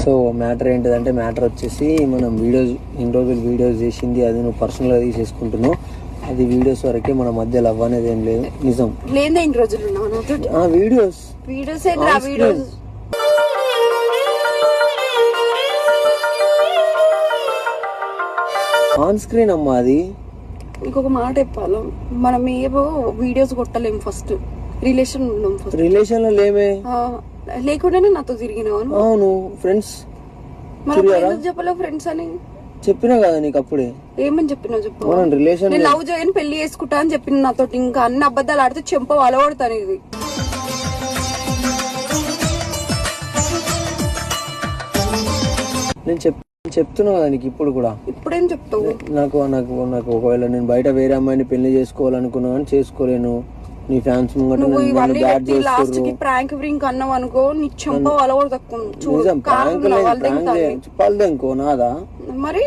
So matter ఏంటిదంటే matter వచ్చేసి మనం వీడియోస్ ఇన్ని రోజులు వీడియోస్ చేసింది అది నువ్వు పర్సనల్గా తీసేసుకుంటున్నావు. అది వీడియోస్ వరకే, మన మధ్య లవ్ అనేది ఏం లేదు. నిజం లేదా ఇన్ని రోజులు వీడియోస్ ఆన్ స్క్రీన్ అమ్మా. అది ఇంకొక మాట చెప్పాలి, మనం ఏవో వీడియోస్ కొట్టలేము. ఫస్ట్ రిలేషన్ ఉన్నాం, రిలేషన్ లో లేమే, లేకుండానే నాతో తిరిగినావు. అవును ఫ్రెండ్స్. చెప్పలేవు ఫ్రెండ్స్ అని చెప్పినా కదా నీకు అప్పుడే. ఏమని చెప్పినావు చెప్పు. రిలేషన్ నేను లవ్ చేయని పెళ్లి చేసుకుంటా అని చెప్పిన నాతో. ఇంకా అన్ని అబద్ధాలు ఆడితే చెంప అలవడతాను. ఇది నేను చెప్తున్నా కదా నీకు ఇప్పుడు కూడా. ఇప్పుడేం చెప్తావు? నాకు ఒకవేళ నేను బయట వేరే అమ్మాయిని పెళ్లి చేసుకోవాలనుకున్నా కానీ చేసుకోలేను. నీ ఫ్యాన్స్ ముంగట లాస్ట్ కి ప్రాంక్ బ్రింక్ అన్నావు అనుకో, నీ చెంప అలవడతాను. చెప్పాలిదేంకో నాదా మరి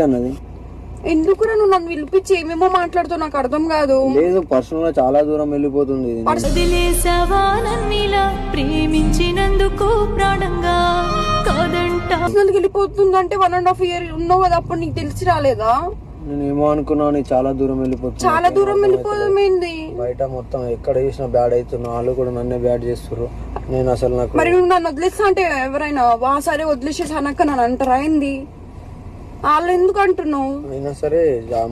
అన్నది. ఎందుకు నువ్వు నన్ను పిలిపించి ఏమేమో మాట్లాడుతావు, నాకు అర్థం కాదు. లేదు, పర్సనల్ గా చాలా దూరం వెళ్ళిపోతుంది. ప్రేమించినందుకు ప్రాణంగా వెళ్ళిపోతుంది అంటే 1.5 years ఉన్నావు కదా, అప్పుడు నీకు తెలిసి రాలేదా? నేను ఏమో అనుకున్నాను, చాలా దూరం వెళ్ళిపోతుంది. చాలా దూరం వెళ్ళిపోయింది. బయట మొత్తం ఎక్కడ చూసినా బ్యాడ్ అవుతున్నా, వాళ్ళు కూడా నన్నే బ్యాడ్ చేస్తారు. నేను అసలు నాకు మరి నువ్వు నన్ను వదిలేస్తా అంటే ఎవరైనా సరే వదిలేసేసి అనక్క నన్ను అంటారా ఏంది? వాళ్ళు ఎందుకు అంటున్నావు? అయినా సరే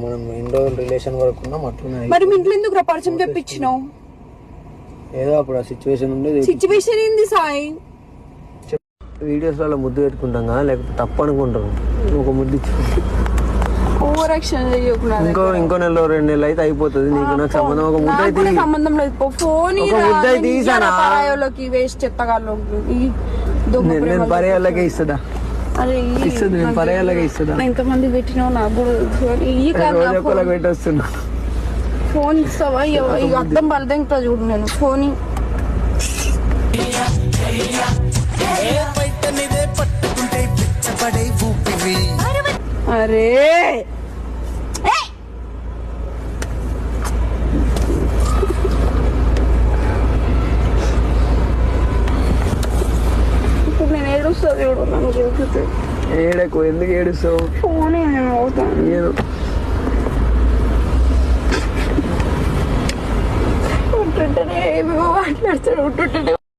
మనం ఎన్ని రోజులు రిలేషన్ వరకు ఉన్నాం అట్లనే. మరి మీ ఇంట్లో ఎందుకు పరిచయం చెప్పించినావు? ఏదో అప్పుడు ఆ సిచ్యువేషన్ ఉండేది. సిచ్యువేషన్ ఏంది సాయి? వీడియోస్ లలో ముద్దు పెట్టుకుంటాం కదా, లేకపోతే తప్పు అనుకుంటాం. ఒక ముద్దు ఓవర్ యాక్షన్ చేయకుండా ఇంకో నెల 2 నెలలు అయితే అయిపోతుంది. నీకు నాకు సంబంధం. ఒక ముద్ద అయితే సంబంధం లేదు. ఫోన్ పరాయోళ్ళకి వేస్ట్ చెత్తగాళ్ళకి నేను పరాయాలకే ఇస్తుందా? ఇస్తుంది, నేను పరాయాలకే ఇస్తుందా? ఎంతమంది పెట్టినావు నాకు కూడా పెట్టొస్తున్నా. ఫోన్ ఇస్తావా? అర్థం పడదా చూడు. నేను ఫోన్ అరే ఇప్పుడు నేను ఏడుస్తా చూడు. నన్ను చూపితే ఏడకు. ఎందుకు ఏడుస్తావు? ఫోన్ అవుతాను ఏదో ఉంటుంటేనే ఏమేమో మాట్లాడుతాడు. ఉంటుంటే